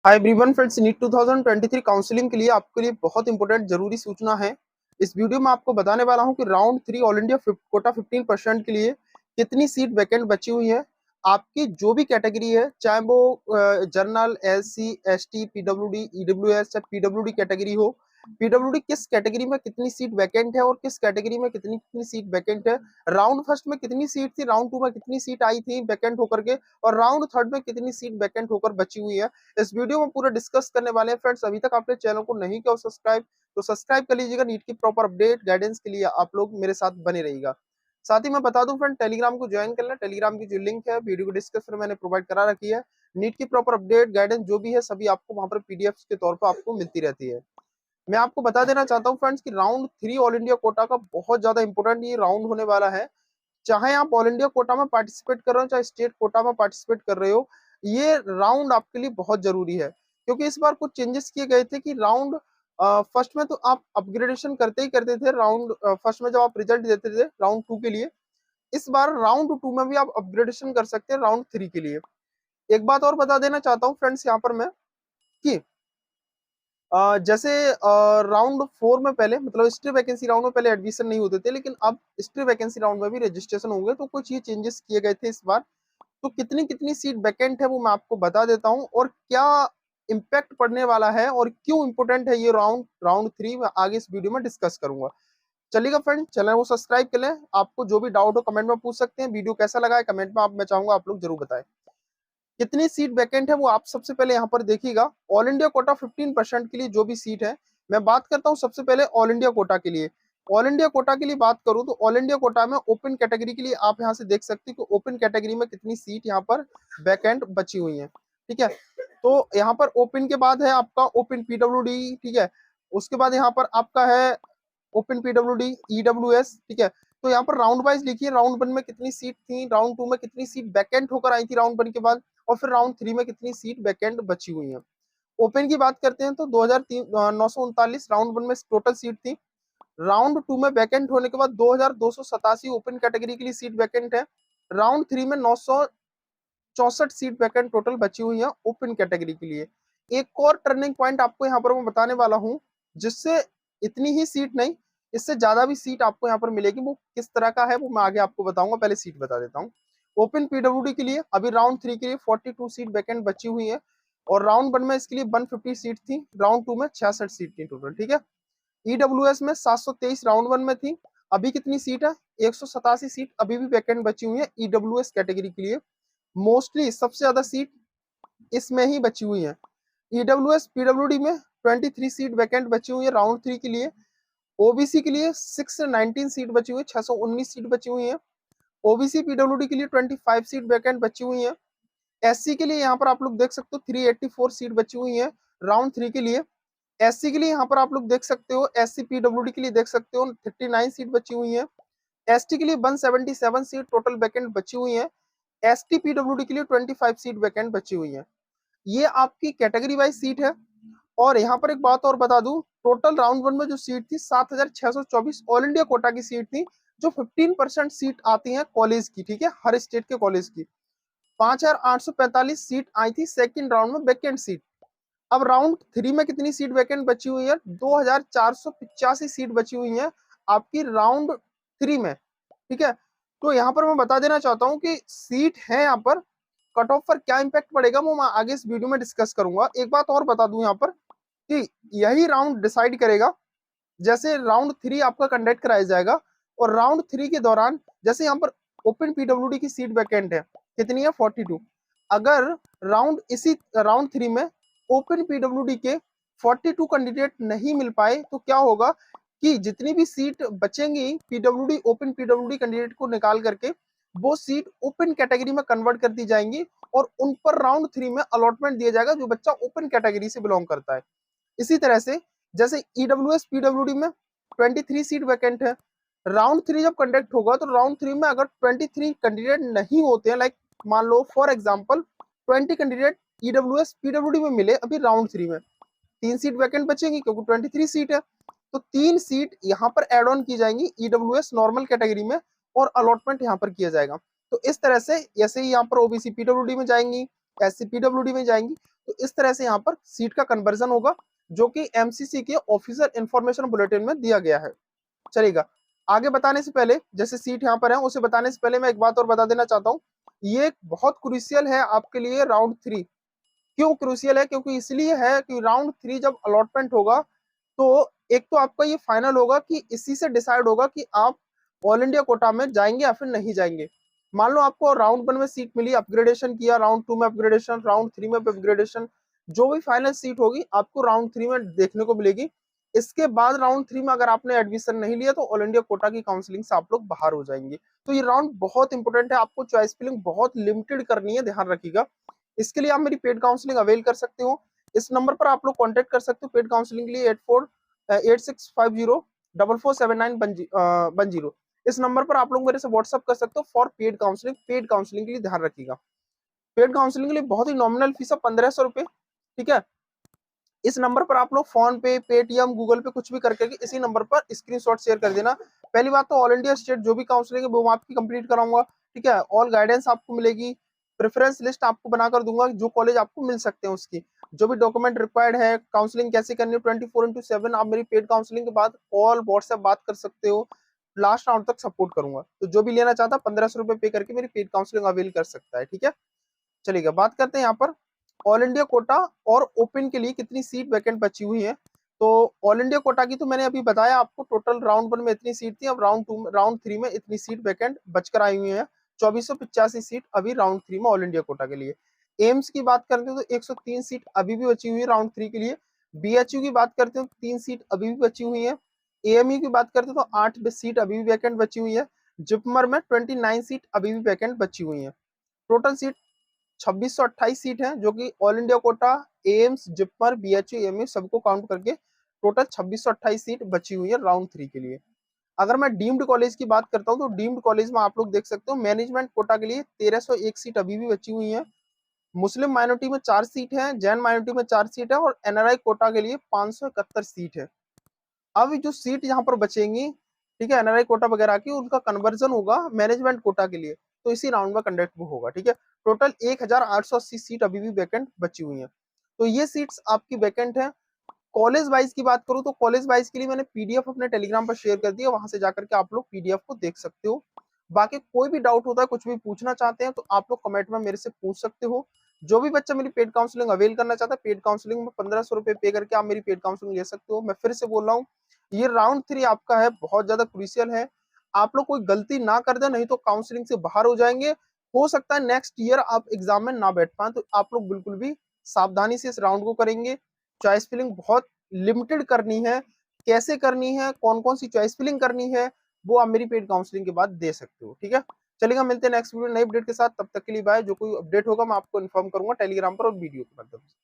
हाय everyone friends, NEET 2023 counselling के लिए आपके लिए बहुत इंपॉर्टेंट जरूरी सूचना है। इस वीडियो में आपको बताने वाला हूं कि राउंड 3 ऑल इंडिया कोटा 15% के लिए कितनी सीट वैकेंट बची हुई है। आपकी जो भी कैटेगरी है, चाहे वो general, SC, ST, PWD, EWS या पीडब्ल्यूडी कैटेगरी हो, पीडब्ल्यूडी किस कैटेगरी में कितनी सीट वैकेंट है और किस कैटेगरी में कितनी कितनी सीट वैकेंट है, राउंड फर्स्ट में कितनी सीट थी, राउंड टू में कितनी सीट आई थी वैकेंट होकर के, और राउंड थर्ड में कितनी सीट वैकेंट होकर बची हुई है, इस वीडियो में पूरा डिस्कस करने वाले हैं। फ्रेंड्स, अभी तक आपने चैनल को नहीं किया सब्सक्राइब तो सब्सक्राइब कर लीजिएगा। नीट की प्रॉपर अपडेट गाइडेंस के लिए आप लोग मेरे साथ बने रहिएगा। साथ ही मैं बता दूं फ्रेंड, टेलीग्राम को ज्वाइन कर लें। टेलीग्राम की जो लिंक है वीडियो को डिस्क्रिप्शन में मैंने प्रोवाइड करा रखी है। नीट की प्रॉपर अपडेट गाइडेंस जो भी है सभी आपको वहां पर पीडीएफ के तौर पर आपको मिलती रहती है। मैं आपको बता देना चाहता हूँ फ्रेंड्स कि राउंड 3 ऑल इंडिया कोटा का बहुत ज्यादा इंपॉर्टेंट ये राउंड होने वाला है। चाहे आप ऑल इंडिया कोटा में पार्टिसिपेट कर रहे हो, चाहे स्टेट कोटा में पार्टिसिपेट कर रहे हो, ये राउंड आपके लिए बहुत जरूरी है। क्योंकि इस बार कुछ चेंजेस किए गए थे कि राउंड फर्स्ट में तो आप अपग्रेडेशन करते ही करते थे। राउंड फर्स्ट में जब आप रिजल्ट देते थे राउंड 2 के लिए, इस बार राउंड 2 में भी आप अपग्रेडेशन कर सकते हैं राउंड 3 के लिए। एक बात और बता देना चाहता हूँ फ्रेंड्स यहाँ पर मैं कि जैसे राउंड 4 में पहले, मतलब स्ट्री वैकेंसी राउंड में पहले एडमिशन नहीं होते थे, लेकिन अब स्ट्री वैकेंसी राउंड में भी रजिस्ट्रेशन होंगे। तो कुछ ये चेंजेस किए गए थे इस बार। तो कितनी कितनी सीट वैकेंट है वो मैं आपको बता देता हूँ, और क्या इम्पैक्ट पड़ने वाला है और क्यों इंपोर्टेंट है ये राउंड राउंड 3 मैं आगे इस वीडियो में डिस्कस करूंगा। चलिएगा फ्रेंड, चैनल को सब्सक्राइब कर लें। आपको जो भी डाउट हो कमेंट में पूछ सकते हैं। वीडियो कैसा लगा है कमेंट में मैं चाहूंगा आप लोग जरूर बताएं। कितनी सीट वैकेंट है वो आप सबसे पहले यहाँ पर देखिएगा। ऑल इंडिया कोटा 15% के लिए जो भी सीट है, मैं बात करता हूँ सबसे पहले ऑल इंडिया कोटा के लिए। ऑल इंडिया कोटा के लिए बात करूं तो ऑल इंडिया कोटा में ओपन कैटेगरी के लिए आप यहाँ से देख सकते हैं कि ओपन कैटेगरी में कितनी सीट यहाँ पर वैकेंट बची हुई है। ठीक है, तो यहाँ पर ओपन के बाद है आपका ओपन पीडब्ल्यूडी। ठीक है, उसके बाद यहाँ पर आपका है ओपन पीडब्ल्यूडी, ईडब्ल्यूएस। ठीक है, तो यहाँ पर राउंड वाइज लिखिए, राउंड 1 में कितनी सीट थी, राउंड 2 में कितनी सीट वैकेंट होकर आई थी राउंड 1 के बाद, और फिर राउंड 3 में कितनी सीट वैकेंट बची हुई है। ओपन की बात करते हैं तो 2339 राउंड 1 में टोटल सीट थी। राउंड 2 में वैकेंट होने के बाद 2287 ओपन कैटेगरी के लिए सीट वैकेंट है। राउंड 3 में 964 सीट वैकेंट टोटल बची हुई है ओपन कैटेगरी के लिए। एक और टर्निंग पॉइंट आपको यहाँ पर मैं बताने वाला हूँ, जिससे इतनी ही सीट नहीं, इससे ज्यादा भी सीट आपको यहाँ पर मिलेगी। वो किस तरह का है वो मैं आगे आपको बताऊंगा, पहले सीट बता देता हूँ। ओपन पीडब्ल्यूडी के लिए अभी राउंड 3 के लिए 42 सीट वैकेंट बची हुई है, और राउंड 1 में इसके लिए 150 सीट थी, राउंड 2 में 66 सीट थी टोटल। ठीक है, ईडब्ल्यूएस में 723 राउंड 1 में थी, अभी कितनी सीट है, 187 सीट अभी भी वैकेंट बची हुई है ईडब्ल्यूएस कैटेगरी के लिए। मोस्टली सबसे ज्यादा सीट इसमें ही बची हुई है। ईडब्ल्यूएस पीडब्ल्यूडी में 23 सीट वैकेंट बची हुई है राउंड 3 के लिए। ओबीसी के लिए 619 सीट बची हुई है, 619 सीट बची हुई है। ओबीसी पीडब्ल्यूडी के लिए 25 सीट वैकेंट बची हुई है। एससी के लिए यहाँ पर आप लोग देख सकते हो 384 सीट बची हुई है राउंड 3 के लिए। एससी के लिए यहाँ पर आप लोग देख सकते हो, एससी पीडब्ल्यूडी के लिए देख सकते हो 39 सीट बची हुई है। एसटी के लिए 177 सीट टोटल वैकेंट बची हुई है। एसटी पीडब्ल्यूडी के लिए 25 सीट वैकेंट बची हुई है। ये आपकी कैटेगरी वाइज सीट है। और यहाँ पर एक बात और बता दूं, टोटल राउंड 1 में जो सीट थी 7624 ऑल इंडिया कोटा की सीट थी, जो 15% सीट आती है कॉलेज की। ठीक है, हर स्टेट के कॉलेज की 5845 सीट आई थी सेकंड राउंड में वैकेंट सीट। अब राउंड 3 में कितनी सीट वैकेंट बची हुई है, 2485 सीट बची हुई है आपकी राउंड 3 में। ठीक है, तो यहाँ पर मैं बता देना चाहता हूँ कि सीट है यहाँ पर, कट ऑफ पर क्या इंपैक्ट पड़ेगा वो मैं आगे इस वीडियो में डिस्कस करूंगा। एक बात और बता दूं यहाँ पर कि यही राउंड डिसाइड करेगा, जैसे राउंड 3 आपका कंडक्ट कराया जाएगा, और राउंड 3 के दौरान जैसे यहाँ पर ओपन पीडब्ल्यूडी की सीट वैकेंट है, कितनी है 42। अगर इसी राउंड 3 में ओपन पीडब्ल्यूडी के 42 कैंडिडेट नहीं मिल पाए तो क्या होगा कि जितनी भी सीट बचेंगी पीडब्ल्यूडी ओपन पीडब्ल्यूडी कैंडिडेट को निकाल करके वो सीट ओपन कैटेगरी में कन्वर्ट कर दी जाएंगी, और उन पर राउंड 3 में अलॉटमेंट दिया जाएगा जो बच्चा ओपन कैटेगरी से बिलोंग करता है। इसी तरह से जैसे ईडब्ल्यूएस पीडब्ल्यूडी में 23 सीट वैकेंट है, राउंड 3 जब कंडक्ट होगा तो राउंड 3 में अगर 23 कैंडिडेट नहीं होते हैं, लाइक मान लो for example 20 candidate EWS PWD में मिले अभी राउंड 3 में, 3 सीट वैकेंट बचेंगी क्योंकि 23 सीट है, तो 3 सीट यहाँ पर एड ऑन की जाएंगी ईडब्ल्यूएस नॉर्मल कैटेगरी में, और अलॉटमेंट यहाँ पर किया जाएगा। तो इस तरह से ऐसे ही यहाँ पर ओबीसी पीडब्ल्यूडी में जाएंगी, एससी पीडब्ल्यूडी में जाएंगी, तो इस तरह से यहाँ पर सीट का कन्वर्जन होगा, जो कि एमसीसी के ऑफिशियल इंफॉर्मेशन बुलेटिन में दिया गया है। चलेगा, आगे बताने से पहले, जैसे सीट यहाँ पर है, उसे बताने से पहले मैं एक बात और बता देना चाहता हूँ। ये बहुत क्रूशियल है आपके लिए राउंड 3। क्यों क्रूशियल है? क्योंकि इसलिए है कि राउंड 3 जब अलॉटमेंट होगा तो एक तो आपका ये फाइनल होगा कि इसी से डिसाइड होगा कि आप ऑल इंडिया कोटा में जाएंगे या फिर नहीं जाएंगे। मान लो आपको राउंड 1 में सीट मिली, अपग्रेडेशन किया, राउंड 2 में अपग्रेडेशन, राउंड 3 में अपग्रेडेशन, जो भी फाइनल सीट होगी आपको राउंड 3 में देखने को मिलेगी। इसके बाद राउंड 3 में अगर आपने एडमिशन नहीं लिया तो ऑल इंडिया कोटा की काउंसलिंग से आप लोग बाहर हो जाएंगे। तो ये राउंड बहुत इंपॉर्टेंट है, आपको चॉइस फिलिंग बहुत लिमिटेड करनी है, ध्यान रखिएगा। इसके लिए आप मेरी पेड काउंसलिंग अवेल कर सकते हो। इस नंबर पर आप लोग कांटेक्ट कर सकते हो पेड काउंसलिंग के लिए 8650 इस नंबर पर आप लोग मेरे से व्हाट्सअप कर सकते हो for paid counselling. Paid counselling के लिए ध्यान रखिएगा, पेड काउंसलिंग के लिए बहुत ही नॉमिनल फीस है 1500 रुपए, ठीक है। इस नंबर पर आप लोग फोन पे, पेटीएम, गूगल पे कुछ भी करके इसी नंबर पर स्क्रीनशॉट शेयर कर देना। पहली बात तो ऑल इंडिया स्टेट जो भी काउंसलिंग है वो मैं आपकी कंप्लीट कराऊंगा, ठीक है। ऑल गाइडेंस आपको मिलेगी, प्रेफरेंस लिस्ट आपको बनाकर दूंगा, जो कॉलेज आपको मिल सकते हैं उसकी, जो भी डॉक्यूमेंट रिक्वायर्ड है, काउंसलिंग कैसे करनी है, 24/7 आप मेरी पेड काउंसलिंग के बाद कॉल व्हाट्सएप बात कर सकते हो। लास्ट राउंड तक सपोर्ट करूंगा, तो जो भी लेना चाहता 1500 रुपए पे करके मेरी पेड काउंसलिंग अवेल कर सकता है, ठीक है। चलिएगा, बात करते हैं यहाँ पर ऑल इंडिया कोटा और ओपन के लिए कितनी सीट वैकेंट बची हुई है। तो ऑल इंडिया कोटा की तो मैंने अभी बताया आपको, टोटल राउंड 1 में इतनी सीट थी, अब राउंड 3 में इतनी सीट वैकेंट बचकर आई हुई है। 2485 सीट अभी राउंड 3 में ऑल इंडिया कोटा के लिए। एम्स की बात करते हैं तो 103 सीट अभी भी बची हुई है राउंड 3 के लिए। बीएचयू की बात करते हैं तो 3 सीट अभी भी बची हुई है। एएमयू की बात करते हैं तो 8 सीट अभी भी वैकेंट बची हुई है। जिपमर में 29 सीट अभी भी वैकेंट बची हुई है। टोटल सीट 2628 सीट है, जो कि all India quota, AIIMS, JIPMER, BHU, AMU सबको काउंट करके टोटल 2628 सीट बची हुई है राउंड 3 के लिए। अगर मैं डीम्ड कॉलेज की बात करता हूं तो डीम्ड कॉलेज में आप लोग देख सकते हो मैनेजमेंट कोटा के लिए 1301 सीट अभी भी बची हुई है। मुस्लिम माइनॉरिटी में 4 सीट है, जैन माइनॉरिटी में 4 सीट है और एनआरआई कोटा के लिए 571 सीट है। अब जो सीट यहाँ पर बचेंगी, ठीक है, एनआरआई कोटा वगैरह की, उनका कन्वर्जन होगा मैनेजमेंट कोटा के लिए, तो इसी राउंड में कंडक्ट होगा, ठीक है। टोटल 1880 सीट अभी भी वैकेंट बची हुई है, तो ये सीट्स आपकी वैकेंट है। कॉलेज वाइज की बात करूं तो कॉलेज वाइज के लिए मैंने पीडीएफ अपने टेलीग्राम पर शेयर कर दिया, वहां से जाकर के आप लोग पीडीएफ को देख सकते हो। बाकी कोई भी डाउट होता है, कुछ भी पूछना चाहते हैं तो आप लोग कमेंट में मेरे से पूछ सकते हो। जो भी बच्चा मेरी पेड काउंसलिंग अवेल करना चाहता है, पेड काउंसलिंग में 1500 रुपए पे करके आप मेरी पेड काउंसलिंग ले सकते हो। मैं फिर से बोल रहा हूँ, ये राउंड 3 आपका है, बहुत ज्यादा क्रूशियल है। आप लोग कोई गलती ना कर दे, नहीं तो काउंसलिंग से बाहर हो जाएंगे। हो सकता है नेक्स्ट ईयर आप एग्जाम में ना बैठ पाए, तो आप लोग बिल्कुल भी सावधानी से इस राउंड को करेंगे। चॉइस फिलिंग बहुत लिमिटेड करनी है, कैसे करनी है, कौन कौन सी चॉइस फिलिंग करनी है, वो आप मेरी पेड काउंसलिंग के बाद दे सकते हो, ठीक है। चलेगा, मिलते हैं नेक्स्ट वीडियो नई अपडेट के साथ, तब तक के लिए बाय। जो कोई अपडेट होगा मैं आपको इन्फॉर्म करूंगा टेलीग्राम पर और वीडियो के माध्यम से।